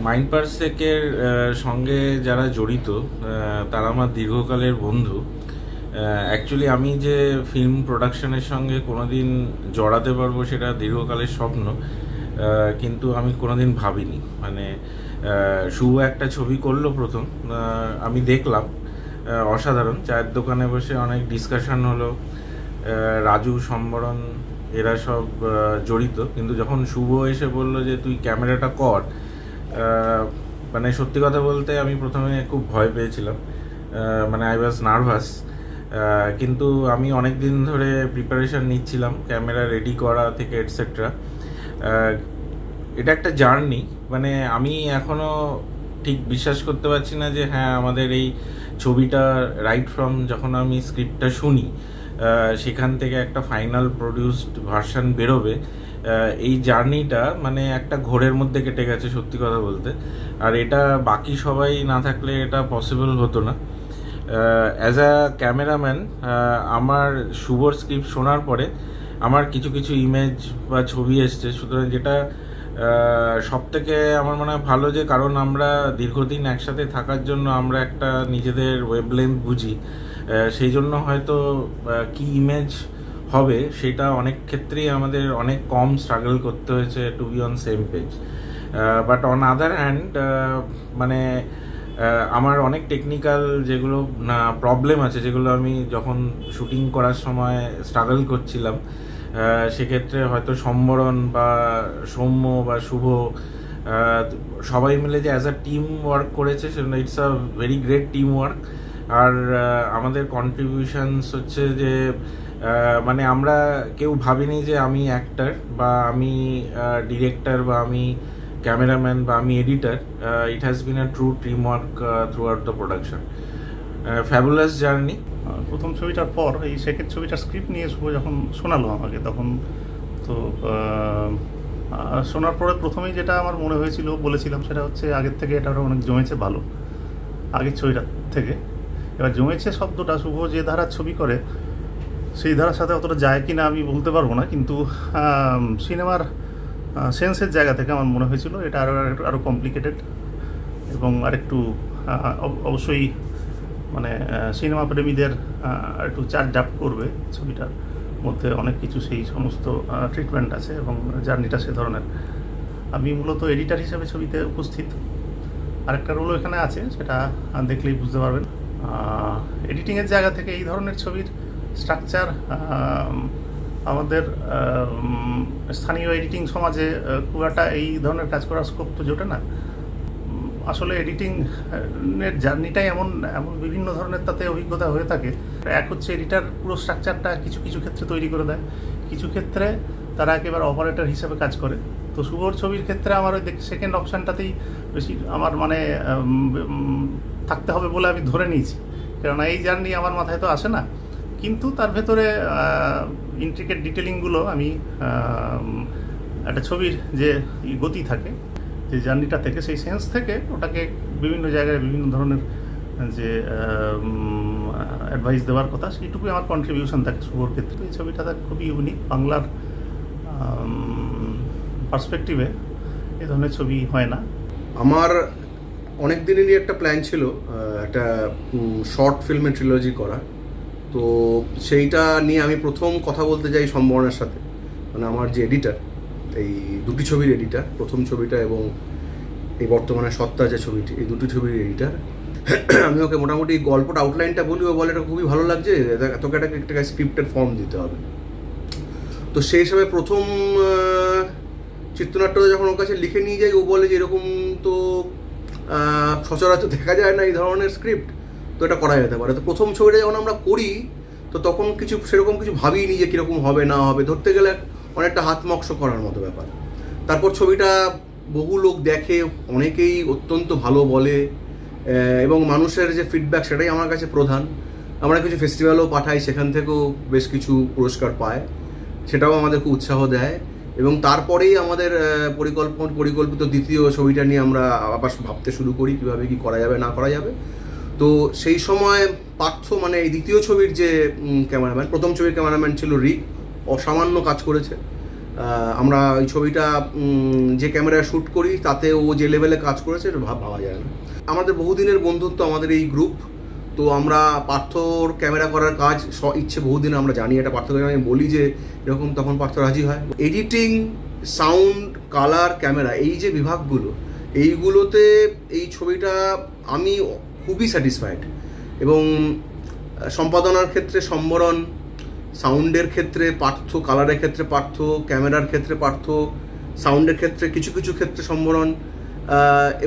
Mind পারসেকের সঙ্গে যারা জড়িত তারা আমার দীর্ঘকালের বন্ধু। অ্যাকচুয়ালি আমি যে ফিল্ম প্রোডাকশনের সঙ্গে কোনোদিন জড়াতে পারবো সেটা দীর্ঘকালের স্বপ্ন, কিন্তু আমি কোনোদিন ভাবিনি। মানে শুভ একটা ছবি করলো প্রথম, আমি দেখলাম, অসাধারণ। চায়ের দোকানে বসে অনেক ডিসকাশন হলো, রাজু সম্বরণ এরা সব জড়িত। কিন্তু যখন শুভ এসে বললো যে তুই ক্যামেরাটা কর, মানে সত্যি কথা বলতে আমি প্রথমে খুব ভয় পেয়েছিলাম, মানে আই ওয়াজ নার্ভাস। কিন্তু আমি অনেক দিন ধরে প্রিপারেশান নিচ্ছিলাম, ক্যামেরা রেডি করা থেকে এটসেট্রা। এটা একটা জার্নি, মানে আমি এখনও ঠিক বিশ্বাস করতে পারছি না যে হ্যাঁ আমাদের এই ছবিটা রাইট ফ্রম যখন আমি স্ক্রিপ্টটা শুনি সেখান থেকে একটা ফাইনাল প্রডিউসড ভার্সান বেরোবে, এই জার্নিটা মানে একটা ঘোরের মধ্যে কেটে গেছে সত্যি কথা বলতে। আর এটা বাকি সবাই না থাকলে এটা পসিবল হতো না। অ্যাজ আ ক্যামেরাম্যান আমার শুভর স্ক্রিপ্ট শোনার পরে আমার কিছু কিছু ইমেজ বা ছবি এসছে, সুতরাং যেটা সব থেকে আমার মনে হয় ভালো, যে কারণ আমরা দীর্ঘদিন একসাথে থাকার জন্য আমরা একটা নিজেদের ওয়েভলেন্থ বুঝি, সেই জন্য হয়তো কি ইমেজ হবে সেটা অনেক ক্ষেত্রেই আমাদের অনেক কম স্ট্রাগল করতে হয়েছে to be on same page. But on other hand মানে আমার অনেক টেকনিক্যাল যেগুলো প্রবলেম আছে, যেগুলো আমি যখন শুটিং করার সময় স্ট্রাগল করছিলাম, সেক্ষেত্রে হয়তো সম্বরণ বা সৌম্য বা শুভ সবাই মিলে যে অ্যাজ আ টিম ওয়ার্ক করেছে, সেটা it's a very great team work. আর আমাদের কন্ট্রিবিউশনস হচ্ছে যে মানে আমরা কেউ ভাবিনি যে আমি অ্যাক্টর বা আমি ডিরেক্টর বা আমি ক্যামেরাম্যান বা আমি editor. It has been a true team work through out the production. Fabulous journey. প্রথম ছবিটার পর এই সেকেন্ড ছবিটার স্ক্রিপ্ট নিয়ে শুভ যখন শোনালো আমাকে, তখন তো শোনার পরে প্রথমেই যেটা আমার মনে হয়েছিল, বলেছিলাম, সেটা হচ্ছে আগের থেকে এটা অনেক জমেছে ভালো, আগের ছবিটার থেকে। এবার জমেছে শব্দটা শুভ যে ধারার ছবি করে সেই ধারার সাথে অতটা যায় কি না আমি বলতে পারবো না, কিন্তু সিনেমার সেন্সের জায়গা থেকে আমার মনে হয়েছিল এটা আরও কমপ্লিকেটেড এবং আরেকটু অবশ্যই মানে সিনেমা প্রেমীদের একটু চার্জ আপ করবে। ছবিটার মধ্যে অনেক কিছু সেই সমস্ত ট্রিটমেন্ট আছে এবং জার্নিটা সে ধরনের। আমি মূলত এডিটার হিসেবে ছবিতে উপস্থিত, আরেকটা রোলও এখানে আছে, সেটা দেখলেই বুঝতে পারবেন। এডিটিংয়ের জায়গা থেকে এই ধরনের ছবির স্ট্রাকচার আমাদের স্থানীয় এডিটিং সমাজে খুব একটা এই ধরনের কাজ করার স্কোপ তো জোটে না। আসলে এডিটিংয়ের জার্নিটাই এমন বিভিন্ন ধরনের তাতে অভিজ্ঞতা হয়ে থাকে। এক হচ্ছে এডিটার পুরো স্ট্রাকচারটা কিছু কিছু ক্ষেত্রে তৈরি করে দেয়, কিছু ক্ষেত্রে তারা একেবারে অপারেটর হিসেবে কাজ করে। তো শুভর ছবির ক্ষেত্রে আমার ওই সেকেন্ড অপশানটাতেই বেশি আমার মানে থাকতে হবে বলে আমি ধরে নিয়েছি, কেননা এই জার্নি আমার মাথায় তো আসে না, কিন্তু তার ভেতরে ইন্ট্রিকেট ডিটেলিংগুলো আমি একটা ছবির যে গতি থাকে, যে জার্নিটা থেকে, সেই সেন্স থেকে ওটাকে বিভিন্ন জায়গায় বিভিন্ন ধরনের যে অ্যাডভাইস দেওয়ার কথা, সেইটুকুই আমার কন্ট্রিবিউশন থাকে শুভর ক্ষেত্রে। এই ছবিটা খুবই ইউনিক, বাংলার পার্সপেক্টিভে এই ধরনের ছবি হয় না। আমার অনেক দিনেরই একটা প্ল্যান ছিল একটা শর্ট ফিল্মের ট্রিলজি করা, তো সেইটা নিয়ে আমি প্রথম কথা বলতে যাই সম্বরণের সাথে, মানে আমার যে এডিটার, এই দুটি ছবির এডিটার, প্রথম ছবিটা এবং এই বর্তমানে সত্তা যে ছবিটি, এই দুটি ছবির এডিটার। আমি ওকে মোটামুটি গল্পটা আউটলাইনটা বলি, ও বলে এটা খুবই ভালো লাগছে, তোকে একটা স্ক্রিপ্টের ফর্ম দিতে হবে। তো সেই হিসাবে প্রথম চিত্রনাট্যটা যখন ওর কাছে লিখে নিয়ে যাই, ও বলে যে এরকম তো সচরাচর দেখা যায় না এই ধরনের স্ক্রিপ্ট, তো এটা করা যেতে পারে। তো প্রথম ছবিটা যখন আমরা করি তো তখন সেরকম কিছু ভাবিনি যে কীরকম হবে না হবে, ধরতে গেলে অনেকটা হাত মক্স করার মতো ব্যাপার। তারপর ছবিটা বহু লোক দেখে, অনেকেই অত্যন্ত ভালো বলে, এবং মানুষের যে ফিডব্যাক সেটাই আমার কাছে প্রধান। আমরা কিছু ফেস্টিভ্যালও পাঠাই, সেখান থেকেও বেশ কিছু পুরস্কার পায়, সেটাও আমাদের খুব উৎসাহ দেয়। এবং তারপরেই আমাদের পরিকল্পিত দ্বিতীয় ছবিটা নিয়ে আমরা আবার ভাবতে শুরু করি কীভাবে কী করা যাবে না করা যাবে। তো সেই সময় পার্থ, মানে এই দ্বিতীয় ছবির যে ক্যামেরাম্যান, প্রথম ছবির ক্যামেরাম্যান ছিল রিক, অসামান্য কাজ করেছে আমরা ওই ছবিটা যে ক্যামেরায় শ্যুট করি তাতে ও যে লেভেলে কাজ করেছে এটা ভাবা যায় না। আমাদের বহুদিনের বন্ধুত্ব আমাদের এই গ্রুপ, তো আমরা পার্থর ক্যামেরা করার কাজ ইচ্ছে বহুদিন আমরা জানি, এটা পার্থকে আমি বলি যে এরকম, তখন পার্থ রাজি হয়। এডিটিং, সাউন্ড, কালার, ক্যামেরা, এই যে বিভাগগুলো, এইগুলোতে এই ছবিটা আমি খুবই স্যাটিসফাইড। এবং সম্পাদনার ক্ষেত্রে সম্বরণ, সাউন্ডের ক্ষেত্রে পার্থ, কালারের ক্ষেত্রে পার্থ, ক্যামেরার ক্ষেত্রে পার্থ, সাউন্ডের ক্ষেত্রে কিছু কিছু ক্ষেত্রে সম্বরণ,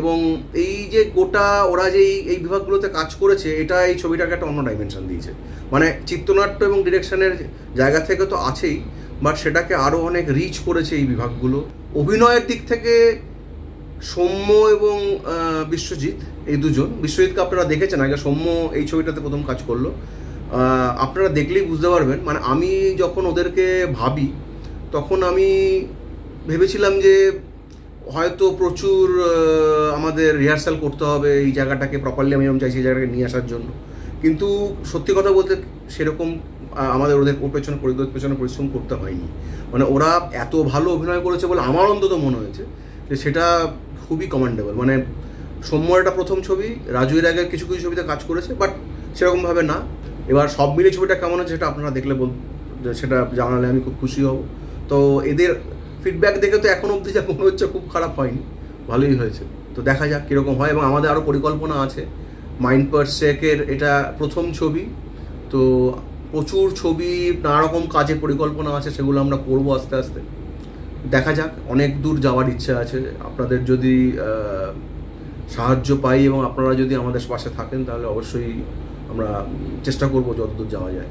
এবং এই যে গোটা ওরা যে এই বিভাগগুলোতে কাজ করেছে, এটা এই ছবিটাকে একটা অন্য ডাইমেনশন দিয়েছে। মানে চিত্রনাট্য এবং ডিরেকশনের জায়গা থেকে তো আছেই, বাট সেটাকে আরও অনেক রিচ করেছে এই বিভাগগুলো। অভিনয়ের দিক থেকে সৌম্য এবং বিশ্বজিৎ, এই দুজন, বিশ্বজিৎকে আপনারা দেখেছেন আগে, সৌম্য এই ছবিটাতে প্রথম কাজ করলো, আপনারা দেখলেই বুঝতে পারবেন। মানে আমি যখন ওদেরকে ভাবি তখন আমি ভেবেছিলাম যে হয়তো প্রচুর আমাদের রিহার্সাল করতে হবে এই জায়গাটাকে প্রপারলি, আমি চাইছি এই জায়গাটাকে নিয়ে আসার জন্য। কিন্তু সত্যি কথা বলতে সেরকম আমাদের ওদের পেছনে পরিশ্রম করতে হয়নি। মানে ওরা এত ভালো অভিনয় করেছে বলে আমার অন্তত মনে হয়েছে যে সেটা খুবই কমেন্ডেবল। মানে সৌম্যর একটা প্রথম ছবি, রাজু এর আগে কিছু কিছু ছবিতে কাজ করেছে, বাট সেরকমভাবে না। এবার সব মিলে ছবিটা কেমন হচ্ছে সেটা আপনারা দেখলে সেটা জানালে আমি খুব খুশি হব। তো এদের ফিডব্যাক দেখে তো এখন অবধি যা মনে হচ্ছে খুব খারাপ হয়নি, ভালোই হয়েছে। তো দেখা যাক কীরকম হয়। এবং আমাদের আরও পরিকল্পনা আছে। মাইন্ড পার সেকের এটা প্রথম ছবি, তো প্রচুর ছবি, নানা রকম কাজের পরিকল্পনা আছে, সেগুলো আমরা করবো আস্তে আস্তে। দেখা যাক, অনেক দূর যাওয়ার ইচ্ছা আছে। আপনাদের যদি সাহায্য পাই এবং আপনারা যদি আমাদের পাশে থাকেন তাহলে অবশ্যই আমরা চেষ্টা করবো যতদূর যাওয়া যায়।